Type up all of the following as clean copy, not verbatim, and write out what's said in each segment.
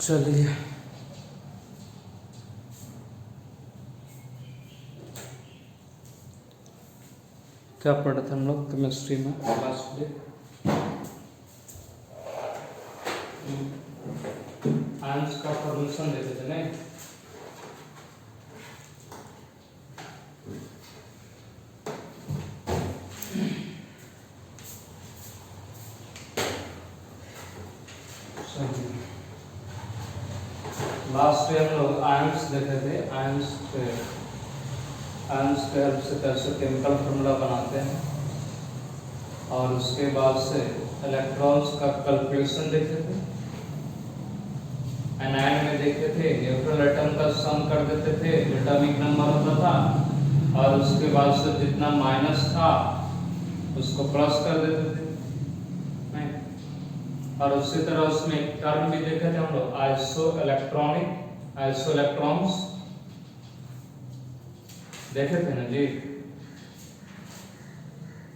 चलिए क्या पढ़े थे हम लोग केमिस्ट्री में लास्ट डे? आयंस का फॉर्मेशन देते थे नहीं? लास्ट डे हम लोग आयंस देखे थे। आयंस के हेल्प से कैसे केमिकल फार्मूला बनाते हैं और उसके बाद से इलेक्ट्रॉन्स का कैलकुलेशन देखे थे। एनायन में देखे थे न्यूट्रल एटम का सम कर देते थे, एटॉमिक नंबर होता था और उसके बाद से जितना माइनस था उसको प्लस कर देते थे नहीं? और उसी तरह उसमें एक टर्म भी देखे थे हम लोग, आइसो इलेक्ट्रॉन्स देखे थे ना जी।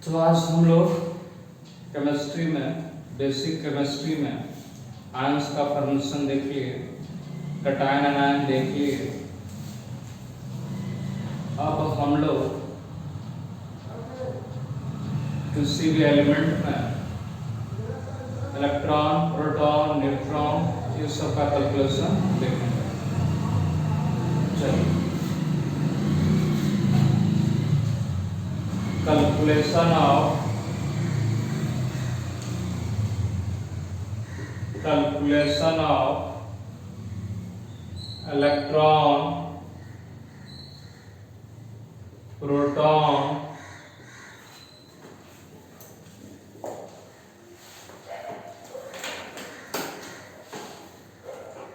तो आज हम लोग केमिस्ट्री में, बेसिक केमिस्ट्री में आयंस का फॉर्मेशन देख लिए, कैटायन एनायन देख लिए। अब हम लोग किसी भी एलिमेंट में इलेक्ट्रॉन, प्रोटॉन, न्यूट्रॉन, ये सब का कैलकुलेशन देखेंगे। चलिए, calculation of electron, proton,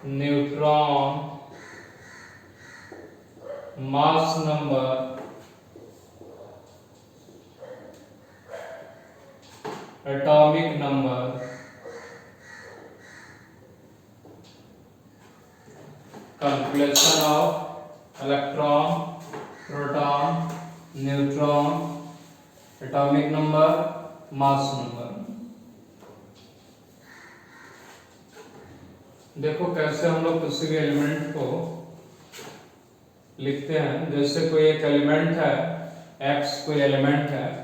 neutron, mass number, atomic number, calculation of electron, proton, neutron, atomic number, mass number। देखो कैसे हम लोग किसी भी एलिमेंट को लिखते हैं। जैसे कोई एक एलिमेंट है x, कोई एलिमेंट है,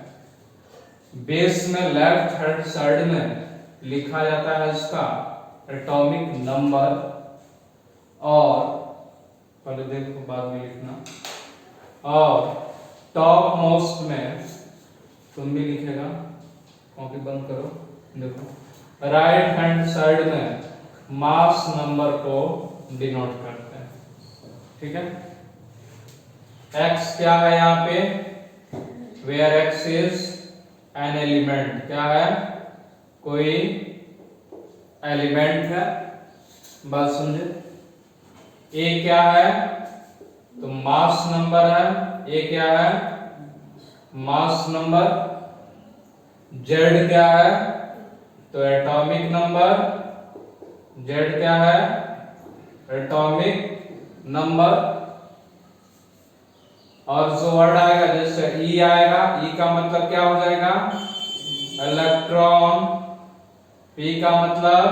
बेस में लेफ्ट हैंड साइड में लिखा जाता है इसका एटॉमिक नंबर, और पहले देखो बाद में लिखना, और टॉप मोस्ट में तुम भी लिखेगा, कॉपी बंद करो, देखो राइट हैंड साइड में मास नंबर को डिनोट करते हैं। ठीक है, x क्या है यहाँ पे, where x is an element, क्या है, कोई एलिमेंट है, बात समझे। a क्या है, तो मास नंबर है, a क्या है, मास नंबर। z क्या है, तो एटॉमिक नंबर, z क्या है, एटॉमिक नंबर। और जो वर्ड आएगा, जैसे E आएगा, E का मतलब क्या हो जाएगा, इलेक्ट्रॉन, P का मतलब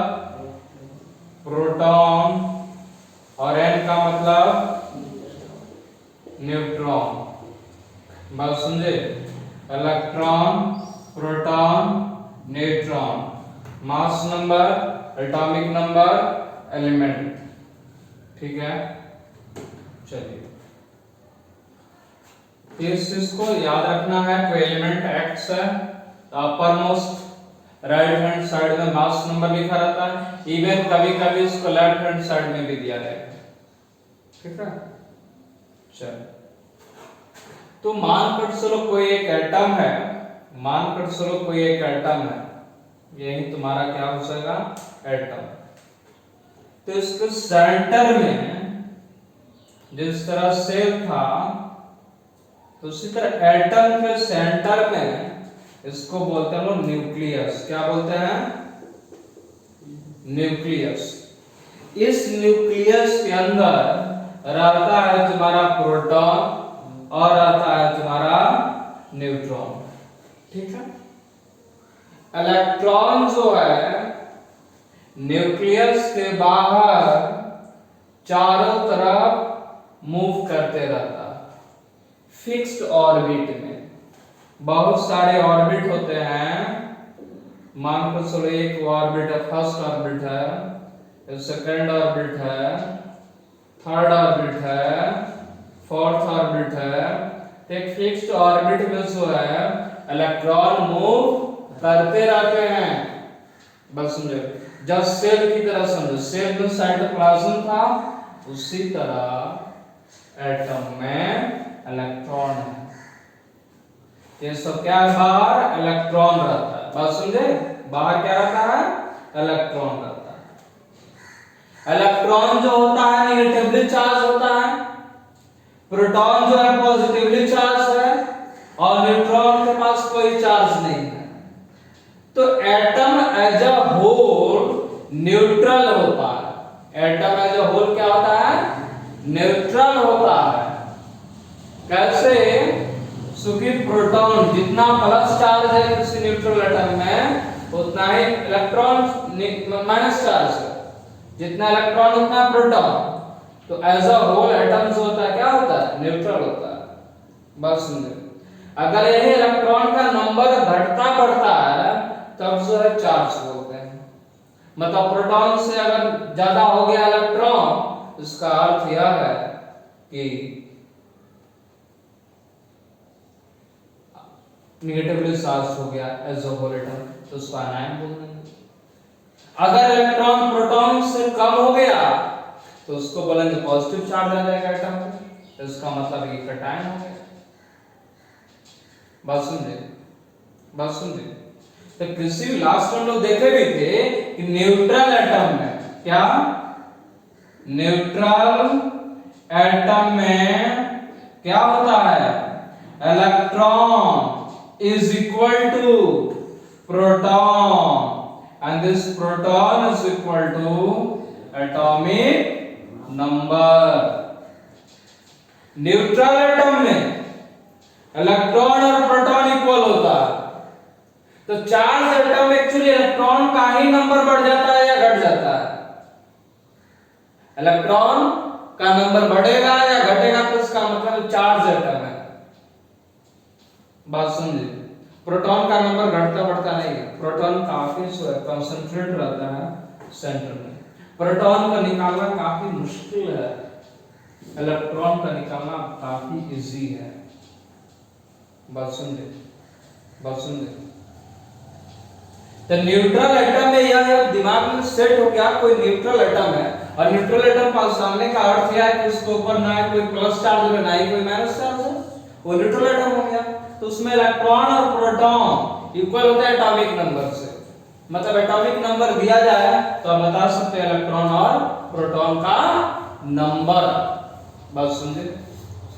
प्रोटॉन, और N का मतलब न्यूट्रॉन। बात समझे, electron, proton, neutron, mass number, atomic number, element. ठीक है, चलिए इस चीज को याद रखना है। कोई एलिमेंट x है तो upper most right hand side में मास नंबर लिखा रहता है, इवन कभी कभी इसको लेफ्ट हैंड साइड में भी दिया जाएगा। ठीक है, चल तो मान कर चलो कोई एक एटम है, मान कर चलो कोई एक एटम है, यही तुम्हारा क्या हो जाएगा, एटम। तो इसके सेंटर में जिस तरह सेल था, तो उसी तरह एटम के सेंटर में इसको बोलते हैं लोग न्यूक्लियस। क्या बोलते हैं, न्यूक्लियस। इस न्यूक्लियस के अंदर रहता है तुम्हारा प्रोटॉन और रहता है तुम्हारा न्यूट्रॉन। ठीक है, इलेक्ट्रॉन जो है न्यूक्लियस के बाहर चारों तरफ मूव करते रहता है फिक्स्ड ऑर्बिट में। बहुत सारे ऑर्बिट होते हैं, मान के चलो एक ऑर्बिट है, फर्स्ट ऑर्बिट है, सेकंड ऑर्बिट है, थर्ड ऑर्बिट है, फोर्थ ऑर्बिट है। तो एक फिक्स्ड ऑर्बिट में जो है इलेक्ट्रॉन मूव करते रहते हैं। बस समझो, जब सेल की तरह समझो, सेल में साइटोप्लाज्म था, उसी तरह एटम में इलेक्ट्रॉन है। ये सब क्या है, बाहर इलेक्ट्रॉन रहता है। बात समझे, बाहर क्या रहता है, इलेक्ट्रॉन रहता है। इलेक्ट्रॉन जो होता है निगेटिवली चार्ज होता है, प्रोटॉन जो है पॉजिटिवली चार्ज है, और न्यूट्रॉन के पास कोई चार्ज नहीं है। तो atom as a whole neutral होता है। एटम एज अ होल क्या होता है, न्यूट्रल होता है। कैसे, क्योंकि प्रोटॉन जितना प्लस चार्ज है किसी न्यूट्रल एटम में, उतना ही इलेक्ट्रॉन माइनस चार्ज है। जितना इलेक्ट्रॉन उतना प्रोटॉन। तो एज अ होल एटम जो होता है क्या होता है, न्यूट्रल होता है। बात समझे, अगर यही इलेक्ट्रॉन का नंबर घटता बढ़ता है तब जो है चार्ज बोलते हैं। मतलब प्रोटॉन से अगर ज्यादा हो गया इलेक्ट्रॉन, इसका अर्थ यह है कि निगेटिवली चार्ज हो गया एज अ होल एटम, तो उसको आयन बोल देंगे। अगर इलेक्ट्रॉन प्रोटॉन से कम हो गया तो उसको बोलेंगे पॉजिटिव चार्ज आ जाएगा एटम पे, तो इसका मतलब ये कैटायन हो गया। बात समझे, बात समझे। तो किसी भी लास्ट में लोग देखे भी थे कि न्यूट्रल एटम में क्या, न्यूट्रल एटम में क्या होता है, electron is equal to proton and this proton is equal to atomic number. Neutral atom में इलेक्ट्रॉन और प्रोटॉन इक्वल होता है। तो चार्ज एटम एक्चुअली इलेक्ट्रॉन का ही नंबर बढ़ जाता है या घट जाता है, इलेक्ट्रॉन का नंबर बढ़ेगा या घटेगा, तो इसका मतलब चार्ज एटम है। बात समझे, प्रोटॉन का नंबर घटता बढ़ता नहीं है। प्रोटॉन काफी कंसंट्रेट रहता है सेंटर में। प्रोटॉन को निकालना काफी मुश्किल है, इलेक्ट्रॉन का निकालना काफी इजी है। बात समझे, बात समझे। तो न्यूट्रल एटम में यह दिमाग में सेट हो गया, कोई न्यूट्रल एटम है, और न्यूट्रल एटम पास सामने का अर्थ यह है कि उसके ऊपर ना कोई प्लस चार्ज है ना ही कोई माइनस चार्ज है, वो न्यूट्रल एटम हो गया। तो उसमें इलेक्ट्रॉन और प्रोटॉन इक्वल होता है एटॉमिक नंबर से। मतलब एटॉमिक नंबर दिया जाए तो आप बता सकते हैं इलेक्ट्रॉन और प्रोटॉन का नंबर। बात समझे,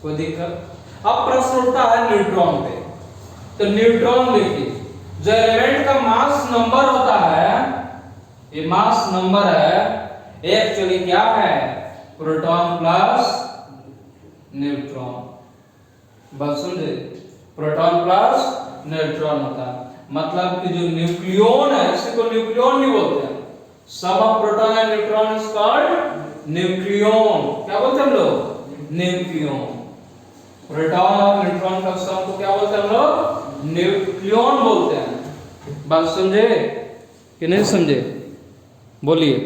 कोई दिक्कत। अब प्रश्न उठता है न्यूट्रॉन पे। तो न्यूट्रॉन देखिए, जो एलिमेंट का मास नंबर होता है, ये मास नंबर है, एक्चुअली क्या है, प्रोटॉन प्लस न्यूट्रॉन। बात समझे, प्रोटॉन प्लस न्यूट्रॉन होता है। मतलब कि जो न्यूक्लियन है, इसी को न्यूक्लियन नहीं बोलते हैं। Sum of proton and neutron is called nucleon. क्या बोलते हैं हम लोग, न्यूक्लियन। प्रोटॉन और न्यूट्रॉन का सम को क्या बोलते हैं हम लोग, न्यूक्लियन बोलते हैं। बात समझे कि नहीं समझे, बोलिए,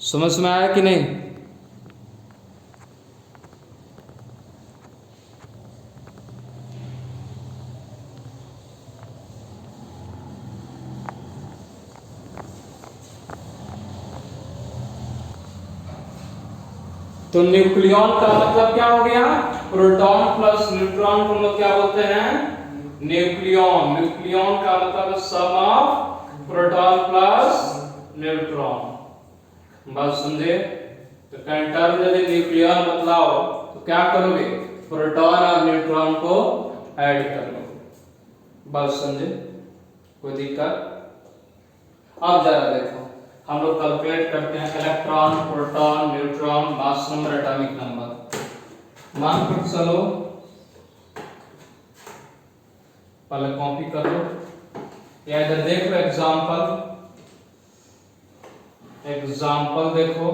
समझ में आया कि नहीं। तो न्यूक्लियन का मतलब क्या हो गया, प्रोटॉन प्लस न्यूट्रॉन को हम लोग क्या बोलते हैं, न्यूक्लियन। न्यूक्लियन का मतलब सम ऑफ प्रोटॉन प्लस न्यूट्रॉन। बात समझे। तो टर्म यदि न्यूक्लियन बतलाओ तो क्या करोगे, प्रोटॉन और न्यूट्रॉन को ऐड कर लो। बात समझे, कोई दिक्कत। अब जरा देखो, हम लोग कैलकुलेट करते हैं electron, proton, neutron, mass number, atomic number. मान कर चलो, पहले कॉपी कर लो या इधर देख लो एग्जांपल। एग्जाम्पल देखो,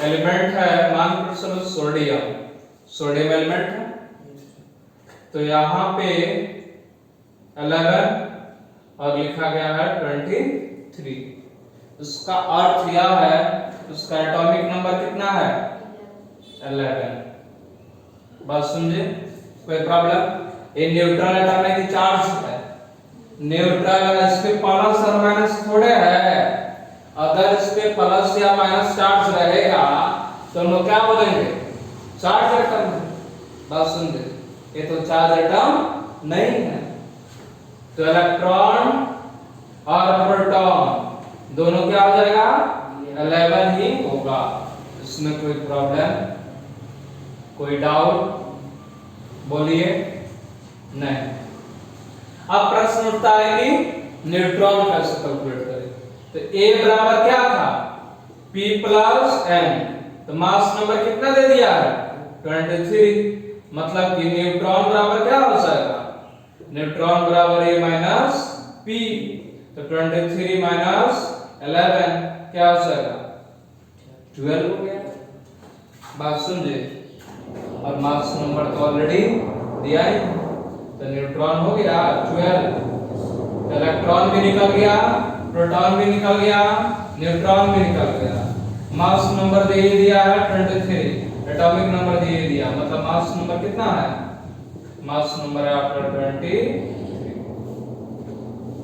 एलिमेंट है मान लो चलो सोडियम, सोडियम एलिमेंट है, तो यहाँ पे 11 और लिखा गया है 23। उसका अर्थ यह है उसका एटॉमिक नंबर कितना है 11। बात समझे? कोई प्रॉब्लम? ये न्यूट्रल एटम है कि चार्ज है? न्यूट्रल है, इस पे प्लस और माइनस थोड़े है। अगर इस पे प्लस या माइनस चार्ज रहेगा तो हम लोग क्या बोलेंगे? चार्ज एटम है। बात समझे? ये तो चार्ज एटम नहीं है। तो इलेक्ट्रॉन और प्रोटॉन दोनों क्या हो जाएगा 11 ही होगा। इसमें कोई प्रॉब्लम, कोई डाउट बोलिए? नहीं। अब प्रश्न उठता है कि न्यूट्रॉन कैसे कैलकुलेट करें? तो A बराबर क्या था P प्लस N, तो मास नंबर कितना दे दिया है 23। मतलब कि न्यूट्रॉन बराबर क्या हो जाएगा? न्यूट्रॉन बराबर A माइनस P, तो 23 माइनस 11 क्या हो जाएगा 12 हो गया। बात समझे? और मास नंबर तो ऑलरेडी दिया ही, तो न्यूट्रॉन हो गया 12, इलेक्ट्रॉन भी निकल गया, प्रोटॉन भी निकल गया, न्यूट्रॉन भी निकल गया। मास नंबर दे दिया है 23, एटॉमिक नंबर दे दिया, मतलब मास नंबर कितना है? मास नंबर है आपका 23।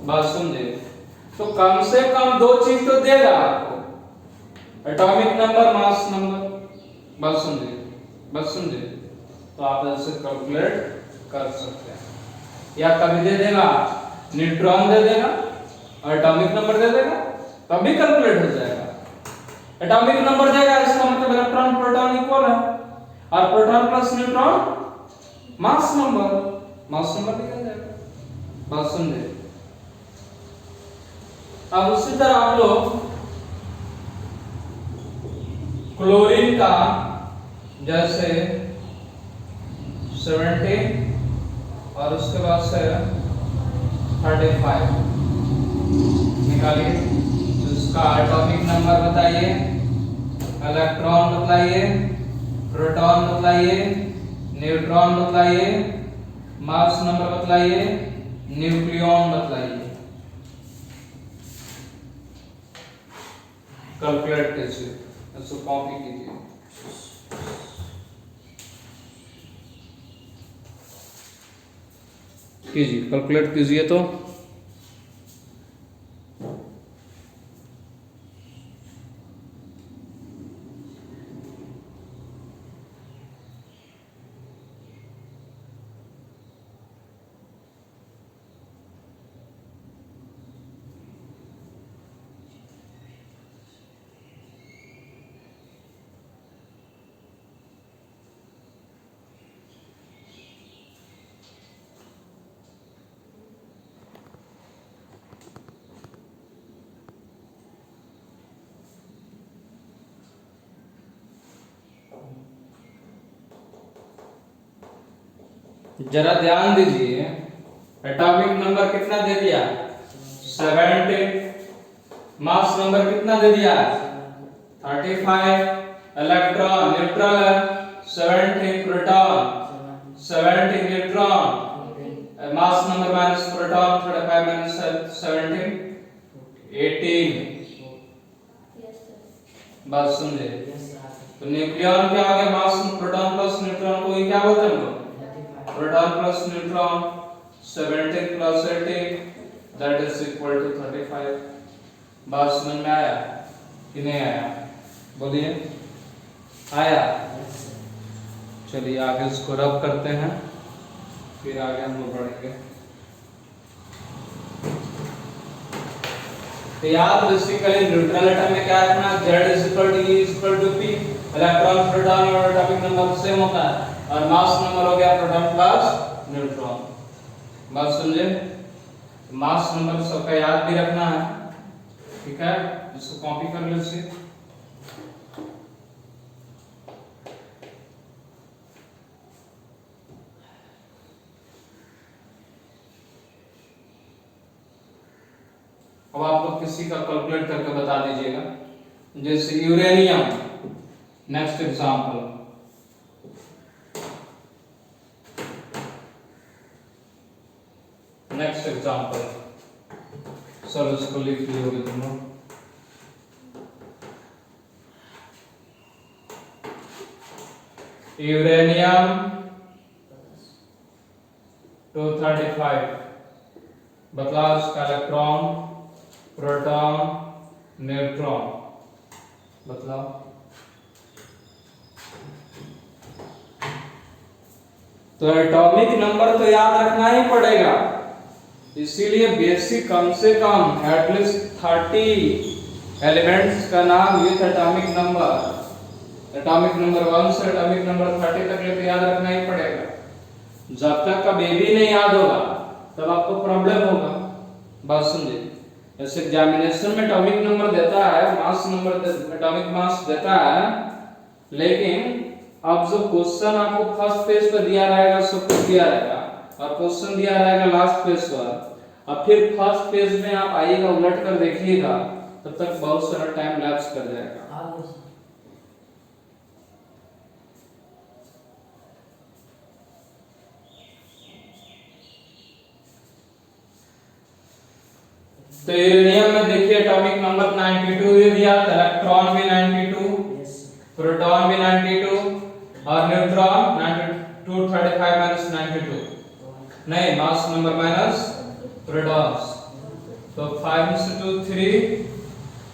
बात समझे? तो कम से कम दो चीज तो देगा आपको, एटॉमिक नंबर, मास नंबर। बात समझे? बात समझे? तो आप ऐसे कैलकुलेट कर सकते हैं। या कभी दे देगा न्यूट्रॉन दे देगा और एटॉमिक नंबर दे देगा, तभी कैलकुलेट हो जाएगा। एटॉमिक नंबर देगा इसका मतलब इलेक्ट्रॉन प्रोटॉन इक्वल है, और proton plus neutron mass number, mass number निकल जाएगा। बात समझे? अब उसी तरह आप लोग क्लोरीन का जैसे 70 और उसके बाद से 35 निकालिए। उसका एटॉमिक नंबर बताइए, इलेक्ट्रॉन बताइए, प्रोटॉन बताइए, न्यूट्रॉन बताइए, मास नंबर बताइए, न्यूक्लियॉन बताइए। कैलकुलेट कीजिए, इसको कॉपी कीजिए। कीजिए, कैलकुलेट कीजिए। तो जरा ध्यान दीजिए, एटॉमिक नंबर कितना दे दिया 70, मास नंबर कितना दे दिया 35, electron neutral 70, proton 70, neutron mass number minus proton 35 minus 17 18। बात समझे? तो न्यूक्लियॉन क्या हो गया? मास प्रोटॉन प्लस न्यूट्रॉन को क्या बोलते हैं हम लोग? Proton plus neutron 70 plus 18 that is equal to 35। बात समझ में आया कि नहीं आया? बोलिए, आया? चलिए आगे इसको रब करते हैं, फिर आगे हम लोग बढ़ेंगे। तो यार बेसिकली न्यूट्रल एटम में क्या रखना? Z is equal to E is equal to P, electron proton और एटॉमिक नंबर सेम होता है, और मास नंबर हो गया प्रोटॉन प्लस न्यूट्रॉन। बात समझे? मास नंबर सबका याद भी रखना है, ठीक है? इसको कॉपी कर लीजिए। अब आप लोग किसी का कैलकुलेट करके बता दीजिएगा। जैसे uranium, next example, next example, sir उसको लिख लियोगे तुम लोग। यूरेनियम 235, बतलाओ उसका इलेक्ट्रॉन, प्रोटॉन, न्यूट्रॉन, बतलाओ। तो एटॉमिक नंबर तो याद रखना ही पड़ेगा, इसीलिए बेसिक कम से कम एटलीस्ट 30 एलिमेंट्स का नाम with atomic number, atomic number 1 से एटॉमिक नंबर 30 तक ले तो याद रखना ही पड़ेगा। जब तक का बेबी नहीं याद होगा तब आपको प्रॉब्लम होगा, बात समझे। जैसे एग्जामिनेशन में एटॉमिक नंबर देता है, मास नंबर, एटॉमिक मास देता है, लेकिन अब जो क्वेश्चन आपको फर्स्ट पेज पर दिया रहेगा, सब कुछ दिया रहेगा, और क्वेश्चन दिया रहेगा लास्ट पेज पर, अब फिर फर्स्ट पेज में आप आइएगा, उलट कर देखिएगा, तब तक बहुत सारा टाइम लैप्स कर जाएगा। तो यूरेनियम में देखिए एटॉमिक नंबर 92 दे दिया, इलेक्ट्रॉन भी 92, प्रोटॉन भी 92 और न्यूट्रॉन 235 माइनस 92, नहीं मास नंबर माइनस प्रोटॉन्स, तो 5 से 2 3,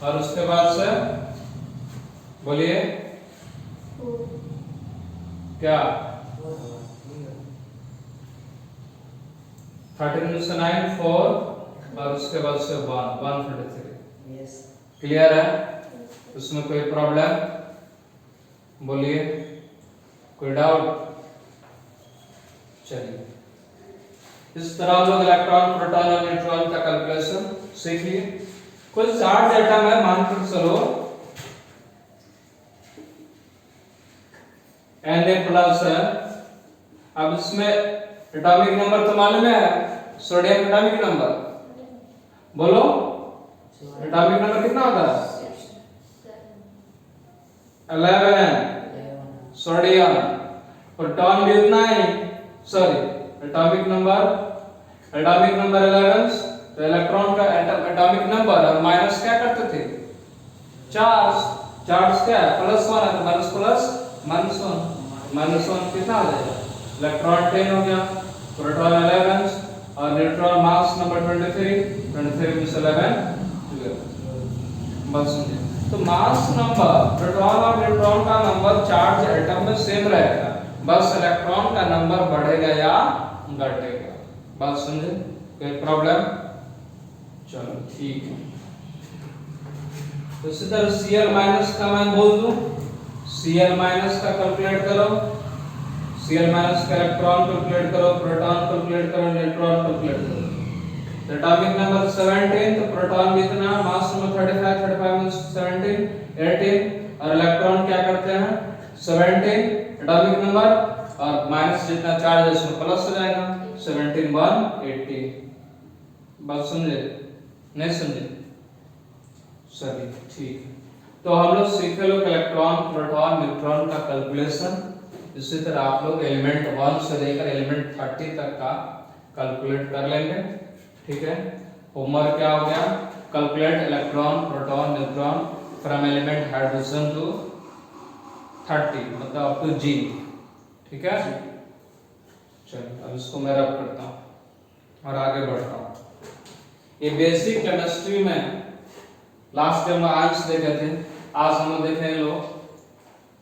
और उसके बाद से बोलिए क्या 13 से 9 4, और उसके बाद से 133। क्लियर है? उसमें कोई प्रॉब्लम बोलिए, कोई डाउट? चलिए, इस तरह हम लोग इलेक्ट्रॉन, प्रोटॉन और न्यूट्रॉन का कैलकुलेशन सीख लिए। कुछ चार्ज एटम है, मानकर चलो Na+ है। अब इसमें एटॉमिक नंबर तो मालूम है, सोडियम एटॉमिक नंबर बोलो, एटॉमिक नंबर कितना होता है? 11। सोडियम, प्रोटॉन भी उतना ही, सॉरी एटॉमिक नंबर 11, तो इलेक्ट्रॉन का एटॉमिक नंबर और माइनस क्या करते थे? चार्ज, चार्ज क्या है? +1 है, तो -1 कितना आ जाएगा? इलेक्ट्रॉन 10 हो गया, प्रोटॉन 11 और न्यूट्रॉन मास नंबर 23 में से 11 बस समझे। तो मास नंबर प्रोटॉन और न्यूट्रॉन का नंबर चार्ज एटम में सेम रहेगा, बस इलेक्ट्रॉन का नंबर बढ़ेगा या घटेगा, बात समझे? कोई प्रॉब्लम? चलो ठीक है। तो इसी तरह Cl- का मैं बोल दूं, Cl- का कैलकुलेट करो, Cl- का इलेक्ट्रॉन कैलकुलेट करो, प्रोटॉन कैलकुलेट करो, न्यूट्रॉन कैलकुलेट करो। तो एटॉमिक नंबर 17, तो प्रोटॉन भी इतना, मास नंबर 35 में 17 18, और इलेक्ट्रॉन क्या करते हैं? 17 एटॉमिक नंबर, और माइनस जितना चार्ज है उसमें प्लस हो जाएगा, 17 1 18। बात समझे? नहीं समझे? चलिए ठीक है। तो हम लोग सीखे लोग इलेक्ट्रॉन, प्रोटॉन, न्यूट्रॉन का कैलकुलेशन। इसी तरह आप लोग एलिमेंट 1 से लेकर एलिमेंट 30 तक का कैलकुलेट कर लेंगे, ठीक है। होमवर्क क्या हो गया? Calculate electron, proton, neutron from element hydrogen to 30, मतलब अप टू G, ठीक है। चलिए अब इसको मैं रब करता हूँ और आगे बढ़ता हूँ। ये बेसिक केमिस्ट्री में लास्ट टाइम आंसर देखे थे, आज हम लोग देखेंगे लोग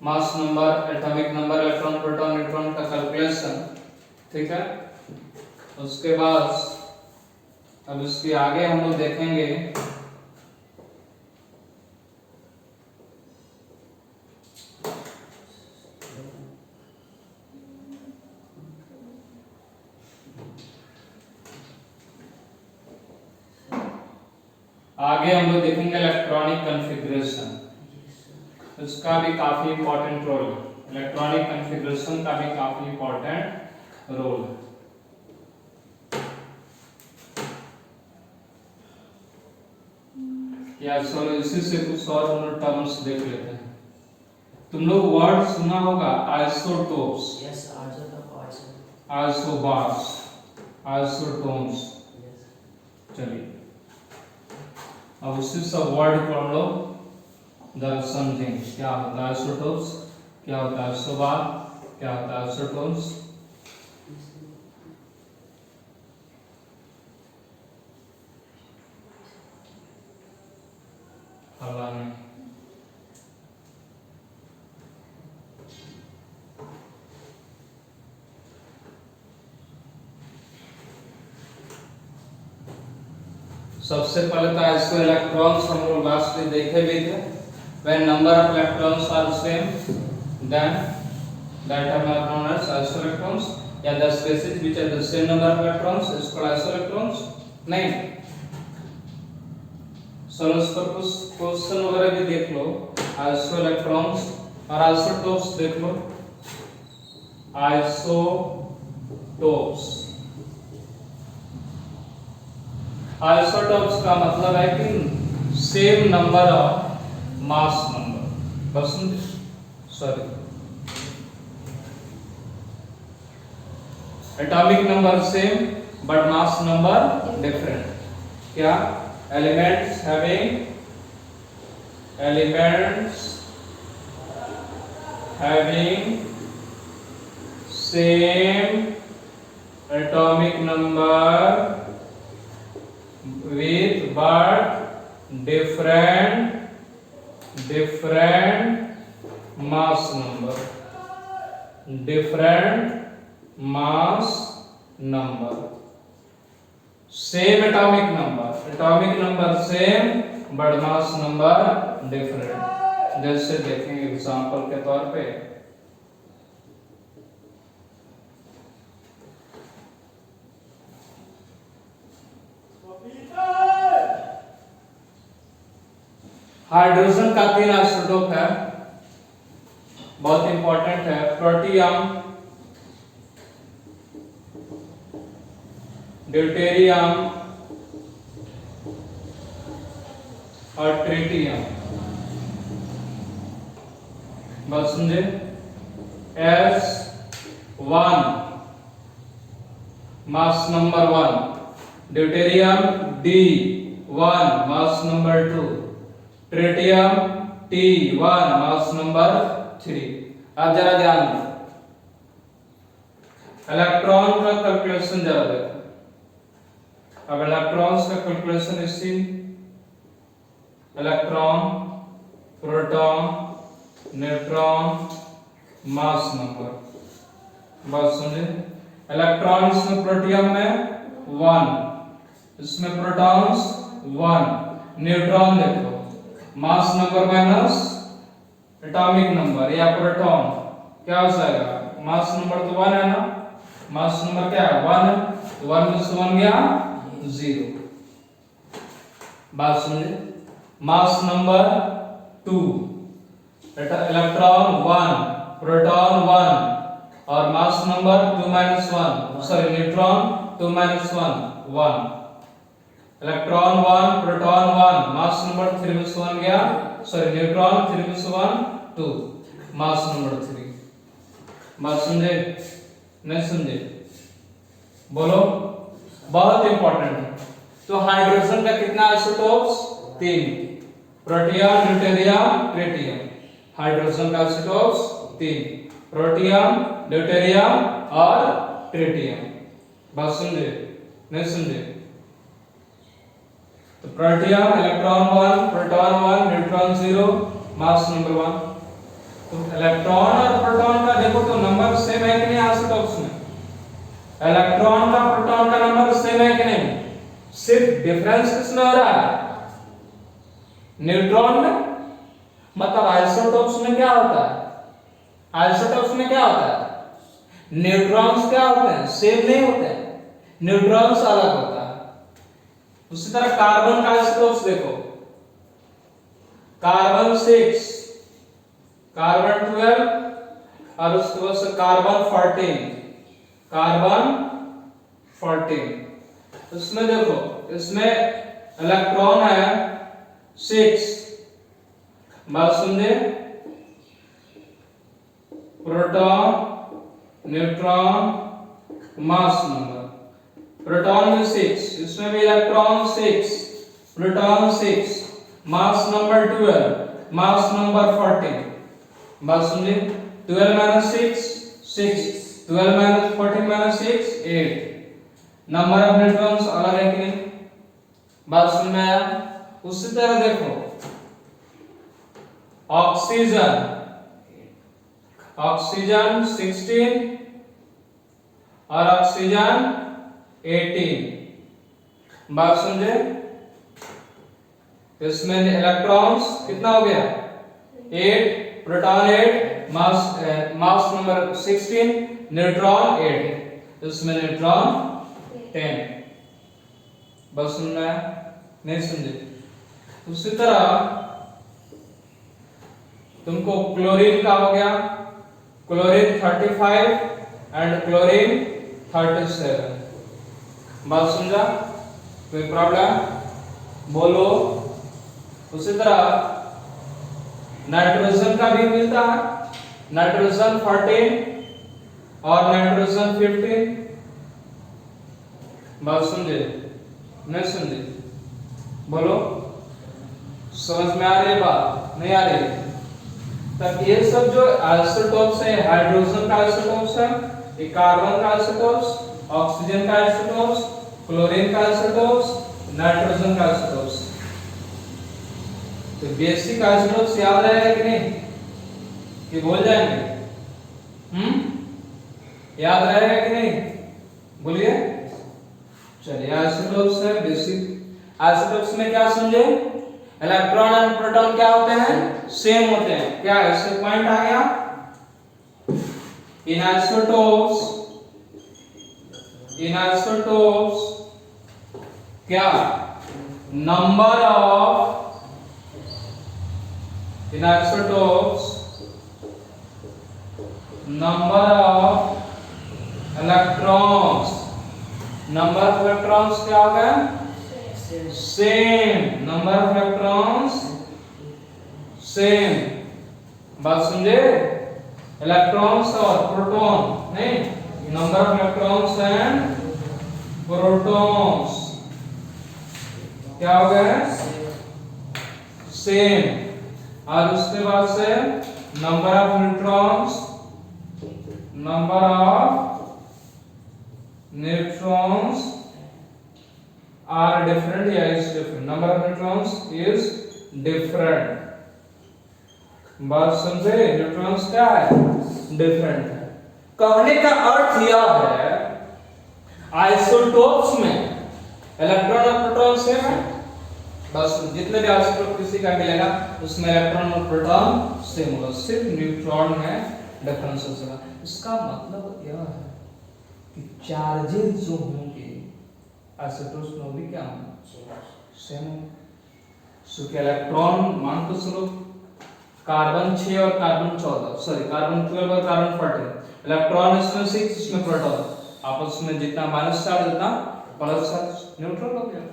mass number, atomic number, electron, proton, neutron का कैलकुलेशन, ठीक है। उसके बाद अब इसके आगे हम लोग देखेंगे इलेक्ट्रॉनिक कॉन्फ़िगरेशन, इसका भी काफी इंपॉर्टेंट रोल है। इलेक्ट्रॉनिक कॉन्फ़िगरेशन का भी काफी इंपॉर्टेंट रोल है। या चलो इसी से कुछ और हम लोग टर्म्स देख लेते हैं। तुम लोग वर्ड सुना होगा isotopes, yes isotope isotope isobars, isotones. चलिए अब उसी सब वर्ड को हम लोग जरा समझेंगे, क्या होता है आइसोटोप्स, क्या होता है आइसोबार, क्या होता है आइसोटोन्स। हवा में सबसे पहले तो आइसो इलेक्ट्रॉन्स हम लोग लास्ट में देखे भी थे। When number of electrons are same then that are known as iso electrons, या the species which are the same number of electrons is called iso electrons. नहीं, चलो इस पर कुछ क्वेश्चन वगैरह भी देख लो। आइसो इलेक्ट्रॉन्स और आइसोटोप्स देख लो। आइसोटोप्स, आइसोटोप्स का मतलब है कि same number of mass number, बस sorry atomic number same but mass number different. क्या? Elements having same atomic number with but different mass number, different mass number, same atomic number same but mass number different। जैसे देखेंगे example के तौर पे, hydrogen का 3 isotope है, बहुत important है। प्रोटियम, ड्यूटेरियम और ट्रिटियम, बात समझे। S1 mass number 1, deuterium D1 mass number 2, tritium T1 mass number 3। अब जरा ध्यान दो, इलेक्ट्रॉन का कैलकुलेशन जरा देखो। अब इलेक्ट्रॉन्स का कैलकुलेशन इसी electron, proton, neutron, mass number, बात समझे। इलेक्ट्रॉन इसमें प्रोटियम में 1, इसमें प्रोटॉन्स 1, न्यूट्रॉन देखो mass number minus atomic number या प्रोटॉन क्या हो जाएगा, मास नंबर तो 1 है ना, मास नंबर क्या है 1 है, तो 1 में से 1 गया 0, बात समझे। मास नंबर 2, इलेक्ट्रॉन 1, प्रोटॉन 1 और mass number 2 minus 1, sorry neutron 2 minus 1 1, electron 1, proton 1, mass number 3 में से 1 गया, सॉरी न्यूट्रॉन 3 में से 1 2, मास नंबर 3, बात समझे नहीं समझे, बोलो। बहुत इंपॉर्टेंट है। तो हाइड्रोजन का कितना isotopes? 3, protium, deuterium, tritium. Hydrogen का आइसोटोप्स 3, प्रोटियम, ड्यूटेरियम और ट्रिटियम, बात समझे नहीं समझे। तो protium electron 1, proton 1, neutron 0, mass number 1। तो इलेक्ट्रॉन और प्रोटॉन का देखो तो नंबर सेम है कि नहीं आइसोटोप्स में? इलेक्ट्रॉन का प्रोटॉन का नंबर सेम है कि नहीं? सिर्फ डिफरेंस किसमें हो रहा है? न्यूट्रॉन में। मतलब आइसोटोप्स में क्या होता है? आइसोटोप्स में क्या होता है? न्यूट्रॉन्स क्या होते हैं? सेम नहीं होते हैं, न्यूट्रॉन्स अलग होता है। उसी तरह कार्बन का आइसोटोप्स देखो, कार्बन 6, कार्बन 12 और उसके बाद से कार्बन 14, कार्बन 14। इसमें देखो, इसमें इलेक्ट्रॉन है 6 बात समझे proton neutron mass number proton में 6 इसमें भी electron 6 proton 6 mass number 12 mass number 14 बात समझे 12 minus 6 6 12 minus 14 minus 6 8 number of neutrons अलग है कि नहीं बात समझ में आया उसी तरह देखो ऑक्सीजन ऑक्सीजन 16 और ऑक्सीजन 18 बात समझे इसमें इलेक्ट्रॉन्स कितना हो गया 8 प्रोटॉन 8 मास नंबर 16 न्यूट्रॉन 8 इसमें न्यूट्रॉन 10 बस सुनना है नहीं समझे उसी तरह तुमको क्लोरीन का हो गया क्लोरीन 35 एंड क्लोरीन 37 बात समझा कोई प्रॉब्लम बोलो उसी तरह नाइट्रोजन का भी मिलता है नाइट्रोजन 14 और नाइट्रोजन 15 बात समझे नहीं समझे बोलो समझ में आ रही है बात नहीं आ रही तब ये सब जो आइसोटोप्स है हाइड्रोजन का आइसोटोप्स है ये कार्बन का आइसोटोप्स ऑक्सीजन का आइसोटोप्स क्लोरीन का आइसोटोप्स नाइट्रोजन का आइसोटोप्स तो बेसिक आइसोटोप्स याद रहेगा कि नहीं कि भूल जाएंगे याद रहेगा कि नहीं बोलिए चलिए आइसोटोप्स है बेसिक आइसोटोप्स में क्या समझे इलेक्ट्रॉन और प्रोटॉन क्या होते हैं सेम होते हैं क्या इससे पॉइंट आ गया इन आइसोटोप्स क्या number of in isotopes number of electrons क्या हो गया same number of electrons same बात समझे इलेक्ट्रॉन्स और प्रोटॉन नहीं number of electrons and protons क्या हो गया सेम और उसके बाद से number of neutrons are different या is different number of neutrons is different बात समझे न्यूट्रॉन्स क्या है डिफरेंट है कहने का अर्थ यह है आइसोटोप्स में इलेक्ट्रॉन और प्रोटॉन सेम है बस जितने भी आइसोटोप किसी का मिलेगा उसमें इलेक्ट्रॉन और प्रोटॉन सेम होगा सिर्फ न्यूट्रॉन में डिफरेंसेस होगा इसका मतलब यह है कि चार्जेस जो होंगे आइसोटोप्स में वो भी क्या होंगे सेम होंगे सो कि इलेक्ट्रॉन मान तो चलो कार्बन 6 और कार्बन 14 सॉरी कार्बन 12 और कार्बन 14 इलेक्ट्रॉन इसमें 6 इसमें प्रोटॉन आपस में जितना माइनस चार्ज उतना प्लस चार्ज न्यूट्रल हो गया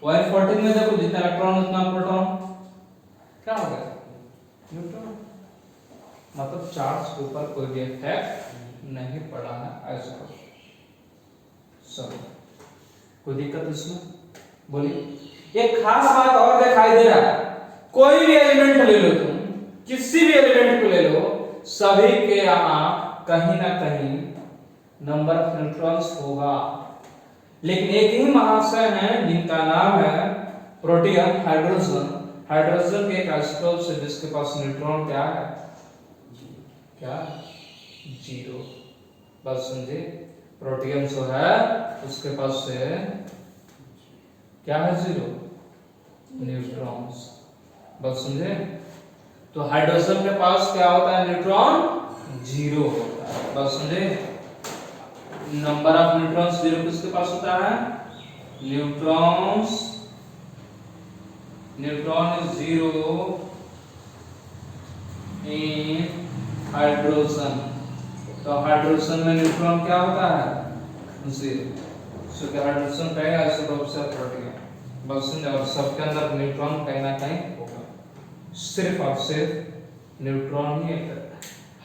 वही 14 में देखो जितना इलेक्ट्रॉन उतना प्रोटॉन क्या हो गया न्यूट्रॉन मतलब चार्ज के ऊपर कोई भी इफेक्ट नहीं पड़ा है आइसोटोप सब कोई दिक्कत इसमें बोलिए एक खास बात और दिखाई दे रहा है कोई भी एलिमेंट ले लो तुम किसी भी एलिमेंट को ले लो सभी के यहाँ कहीं ना कहीं नंबर ऑफ न्यूट्रॉन्स होगा लेकिन एक ही महाशय है जिनका नाम है प्रोटियम हाइड्रोजन के एक आइसोटोप से जिसके पास न्यूट्रॉन क्या है क्या 0 बस समझे प्रोटियम जो है उसके पास से क्या है 0 न्यूट्रॉन्स बस समझे तो हाइड्रोजन के पास क्या होता है न्यूट्रॉन 0 होता है बस समझे नंबर ऑफ न्यूट्रॉन्स 0 किसके पास होता है न्यूट्रॉन इज 0 इन हाइड्रोजन तो हाइड्रोजन में न्यूट्रॉन क्या होता है 0 सो क्या हाइड्रोजन कहेगा आइसोटोप से प्रोटियम बस समझे, और सबके अंदर न्यूट्रॉन कहीं ना कहीं होगा। सिर्फ और सिर्फ न्यूट्रॉन ही एक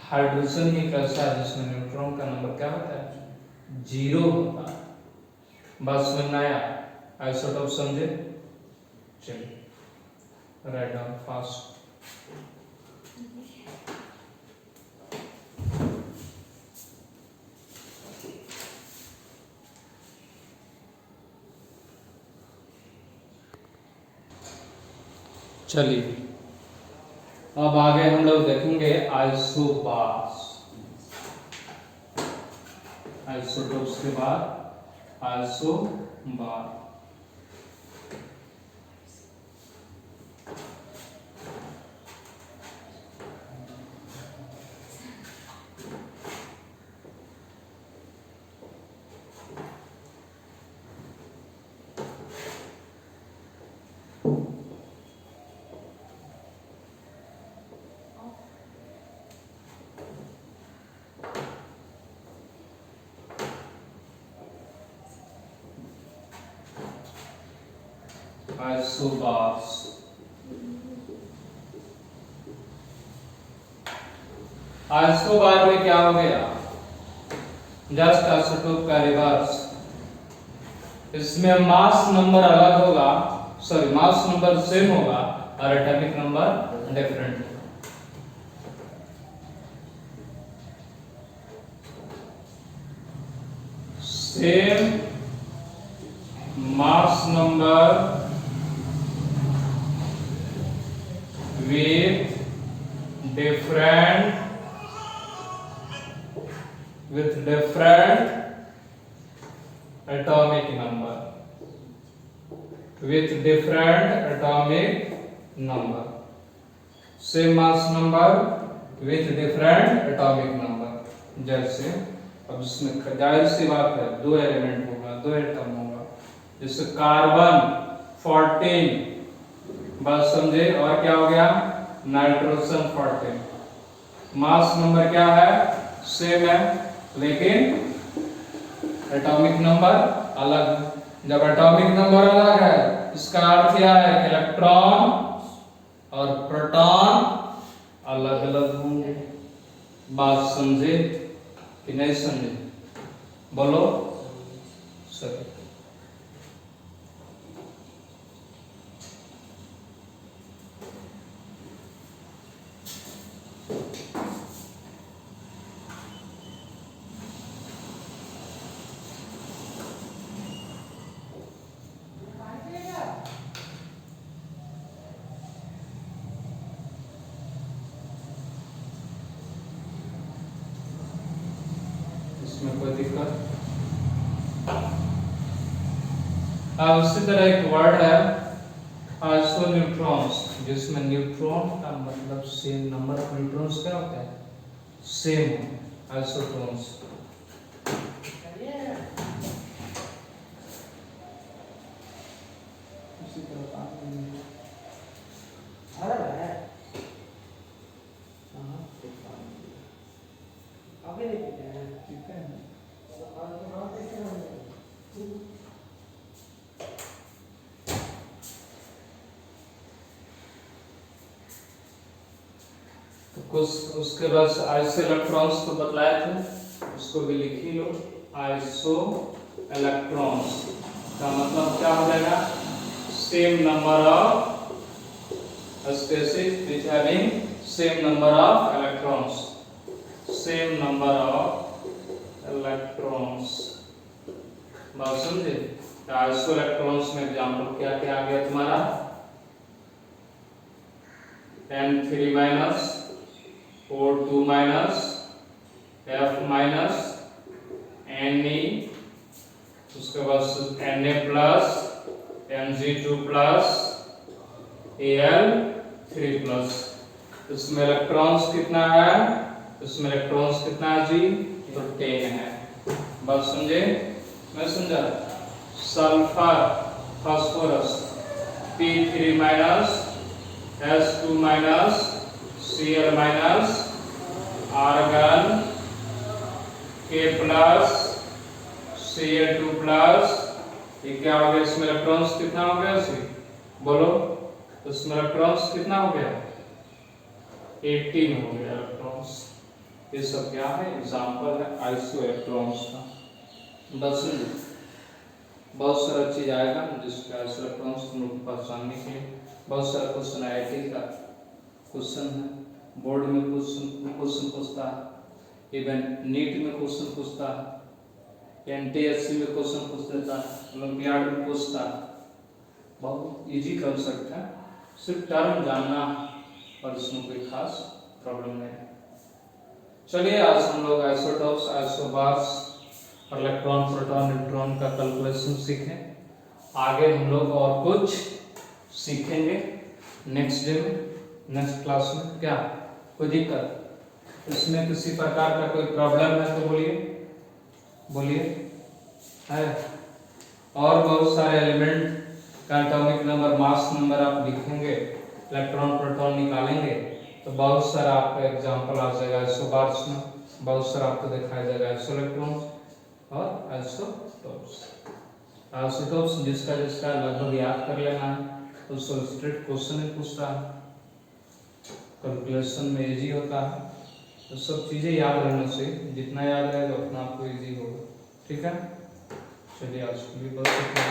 हाइड्रोजन ही एक ऐसा है जिसमें न्यूट्रॉन का नंबर क्या होता है, 0 होता है। बात समझ में आया? आइसोटोप समझे? चलिए राइट डाउन फास्ट। चलिए अब आगे हम लोग देखेंगे आइसोबार्स। आइसोटोप्स के बाद आइसोबार। आइसोबार्स। आइसोबार में क्या हो गया, जस्ट आइसोटोप का रिवर्स। इसमें मास नंबर अलग होगा, सॉरी मास नंबर सेम होगा और एटॉमिक नंबर डिफरेंट होगा। Same mass number with different atomic number, with different atomic number, same mass number with different atomic number। जैसे अब इसमें जाहिर सी बात है, 2 एलिमेंट होगा, 2 एटम होगा, जैसे कार्बन 14, बात समझे, और क्या हो गया नाइट्रोजन 14। मास नंबर क्या है, सेम है, लेकिन एटॉमिक नंबर अलग। जब एटॉमिक नंबर अलग है इसका अर्थ क्या है कि इलेक्ट्रॉन और प्रोटॉन अलग अलग होंगे। बात समझे कि नहीं समझे, बोलो सर। इसमें कोई दिक्कत? अब इसी तरह एक वर्ड है आइसोन्यूट्रॉन्स, जिसमें न्यूट्रॉन का मतलब सेम, नंबर ऑफ न्यूट्रॉन्स क्या होता है, सेम। आइसोटोन्स इसी तरह ठीक है। तो कुछ उसके बाद आइसो इलेक्ट्रॉन्स को बतलाए थे, उसको भी लिख ही लो। आइसो इलेक्ट्रॉन्स का मतलब क्या हो जाएगा, same number of species which having same number of electrons, same number of electrons. बात समझे? आइसो इलेक्ट्रॉन्स में एग्जाम्पल क्या क्या आ गया तुम्हारा, N3 minus, O2 minus, F minus, Ne, उसके बाद Na plus, Mg2 plus, Al3 plus. इसमें इलेक्ट्रॉन्स कितना है, इसमें इलेक्ट्रॉन्स कितना है जी, तो 10 है। बात समझे? मैं समझा। Sulphur phosphorus P3 minus, S2 minus, Cl minus, argon K plus, Cl2 plus, ये क्या हो गया, इसमें इलेक्ट्रॉन्स कितना हो गया इसे बोलो, इसमें इलेक्ट्रॉन्स कितना हो गया, 18 हो गया इलेक्ट्रॉन्स। ये सब क्या है, एग्जांपल है आइसो इलेक्ट्रॉन्स का। बस बहुत सारा चीज आएगा जिसका आइसो इलेक्ट्रॉन्स तुम लोग को पहचानने के लिए बहुत सारा क्वेश्चन आईआईटी का क्वेश्चन है, बोर्ड में क्वेश्चन पूछता है, इवन नीट में क्वेश्चन पूछता है, एनटीएससी में क्वेश्चन पूछ देता है, ओलंपियाड में पूछता है। बहुत इजी कंसेप्ट है, सिर्फ टर्म जानना और इसमें कोई खास प्रॉब्लम नहीं है। चलिए आज हम लोग आइसोटॉप्स, आइसोबार्स और इलेक्ट्रॉन, प्रोटॉन, न्यूट्रॉन का कैलकुलेशन सीखें। आगे हम लोग और कुछ सीखेंगे नेक्स्ट डे में, नेक्स्ट क्लास में। क्या कोई दिक्कत इसमें, किसी प्रकार का कोई प्रॉब्लम है तो बोलिए है। और बहुत सारे एलिमेंट का एटॉमिक नंबर, मास नंबर आप लिखेंगे, इलेक्ट्रॉन प्रोटॉन निकालेंगे तो बहुत सारा आपका एग्जांपल आ जाएगा। आइसोबार्स में बहुत सारा आपको दिखाया जाएगा, आइसो इलेक्ट्रॉन्स और आइसोटॉप्स। आइसोटॉप्स जिसका लगभग याद कर लेना है, तो स्ट्रेट क्वेश्चन ही पूछता है, कैलकुलेशन में इजी होता है। तो सब चीजें याद रहने से, जितना याद रहेगा उतना आपको इजी होगा। ठीक है, चलिए आज के लिए बस इतना।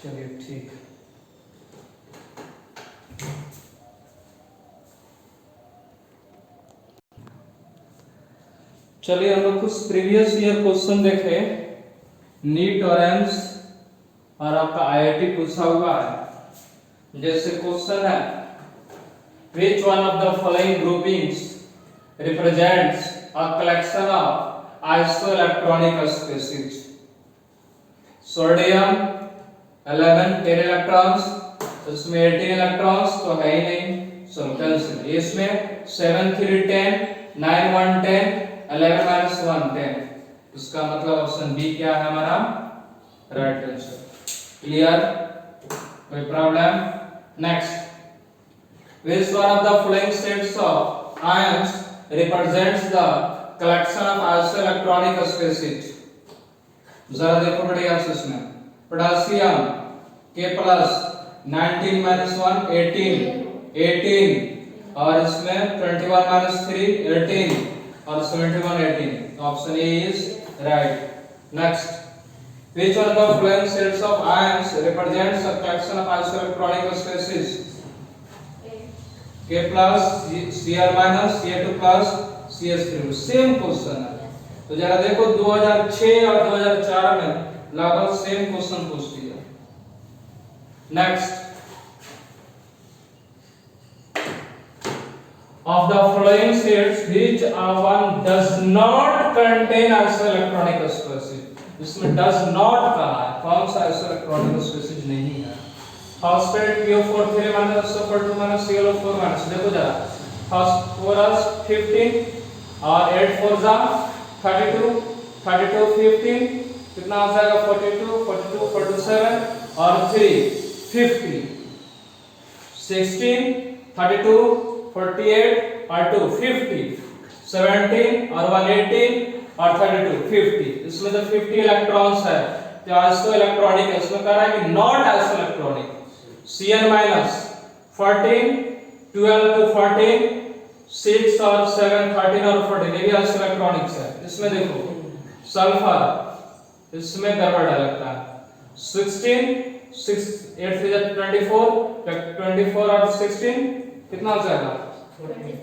चलिए ठीक है। चलिए हम लोग कुछ प्रीवियस ईयर क्वेश्चन देखे, नीट और एम्स और आपका आईआईटी पूछा हुआ है। जैसे क्वेश्चन है, which one of the following groupings represents a collection of isoelectronic species? Sodium 11 10 electrons, इसमें 18 इलेक्ट्रॉन्स तो है ही नहीं, सो कैंसिल। इसमें 7 3 10 9 1 10 11 minus 1 10, इसका मतलब ऑप्शन बी क्या है हमारा राइट आंसर। क्लियर, कोई problem? Next, which one of the following sets of ions represents the collection of isoelectronic species? जरा देखो बढ़िया से इसमें, पोटेशियम K प्लस 19 minus 1 18 और इसमें 21 minus 3 18 और 71 18, option A is right. Next, which one of the following sets of ions represents a collection of isoelectronic species? K plus Cl minus Ca2 plus CH3। Same question है, तो जरा देखो 2006 और 2004 में लगभग सेम क्वेश्चन पूछ दिया। Next, of the following sets which one does not contain isoelectronic species? इसमें does not कहा है, कौन सा isoelectronic species नहीं है? phosphate PO4 3 minus SO4 2 minus ClO4 minus, देखो जरा, phosphorus 15 और 8 4 जा 32 32 15 कितना आ जाएगा 42 42 47 और 3 50 16 32 48 और 2 50 17 और 118 और 32 50, इसमें तो 50 इलेक्ट्रॉन्स है, तो आइसो इलेक्ट्रॉनिक है। इसमें कह रहा है कि not iso electronic. Cn minus 14 12 to 14 6 और 7 13 और 14, ये भी आइसो इलेक्ट्रॉनिक्स है। इसमें देखो सल्फर, इसमें गड़बड़ लगता है 16 6 8 3 24 24 और 16 कितना हो जाएगा 40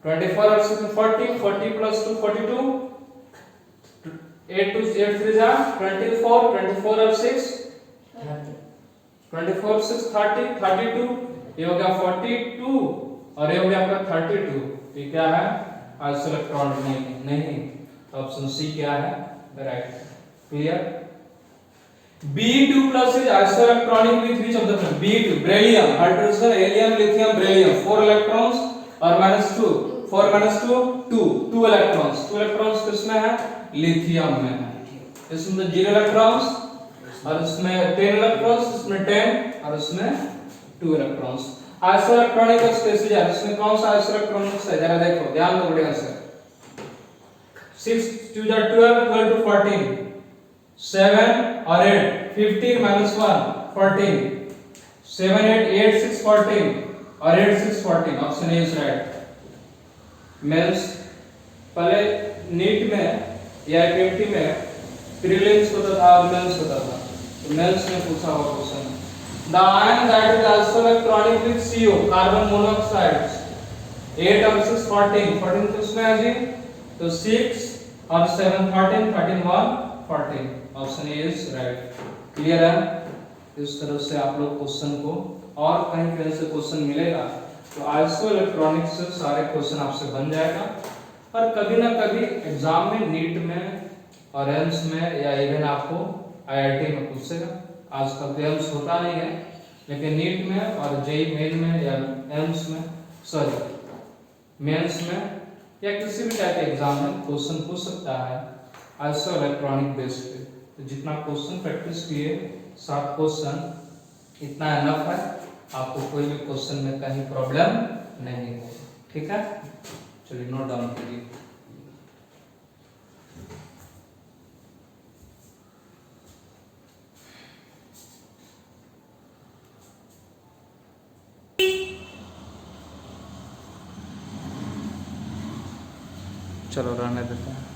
24 और 16 40 40 plus 2 42 8 to 8 3 जा 24 24 और 6 24 6 30 32, ये हो गया 42 और ये हो गया आपका 32। ये क्या है आइसो इलेक्ट्रॉनिक नहीं, ऑप्शन सी क्या है right. Clear. B2 plus is isoelectronic with which of the following? B2 beryllium, hydrogen, helium, lithium, beryllium 4 electrons और minus 2 4 minus 2 2 electrons, 2 electrons किसमें है लिथियम में है। इसमें तो 0 electrons और इसमें 10 electrons, इसमें 10 और इसमें 2 electrons। आइसोइलेक्ट्रॉनिक प्रोसीजर, इसमें कौन सा आइसोइलेक्ट्रॉनिक्स है जरा देखो, ध्यान दो बढ़िया से। 6 2 12 12 to 14, 7 और 8, 15 minus 1 14, 7 8 8 6 14 और 8 6 14, option A is right. Mains पहले नीट में या केमिस्ट्री में प्रीलिम्स होता था और मेंस होता था, तो मेंस में पूछा हुआ क्वेश्चन है। The ion that is also electronic with CO, carbon monoxide, 8 और 6 14, 14 किसमें है जी? तो 6 और 7 13, 13 1 14, option A is right. Clear है? इस तरह से आप लोग क्वेश्चन को, और कहीं कहीं से क्वेश्चन मिलेगा तो आइसो इलेक्ट्रॉनिक्स से सारे क्वेश्चन आपसे बन जाएगा। और कभी ना कभी एग्जाम में, नीट में और एम्स में या इवन आपको आईआईटी में पूछेगा। आजकल तो एम्स होता नहीं है, लेकिन नीट में और जेई मेन में या एम्स में, सॉरी मेंस में या किसी भी टाइप के एग्जाम में क्वेश्चन पूछ सकता है आइसो इलेक्ट्रॉनिक बेस पे। तो जितना क्वेश्चन प्रैक्टिस किए, 7 क्वेश्चन, इतना इनफ है, आपको कोई भी क्वेश्चन में कहीं प्रॉब्लम नहीं होगी। ठीक है, चलिए नोट डाउन कीजिए। चलो रहने देते हैं।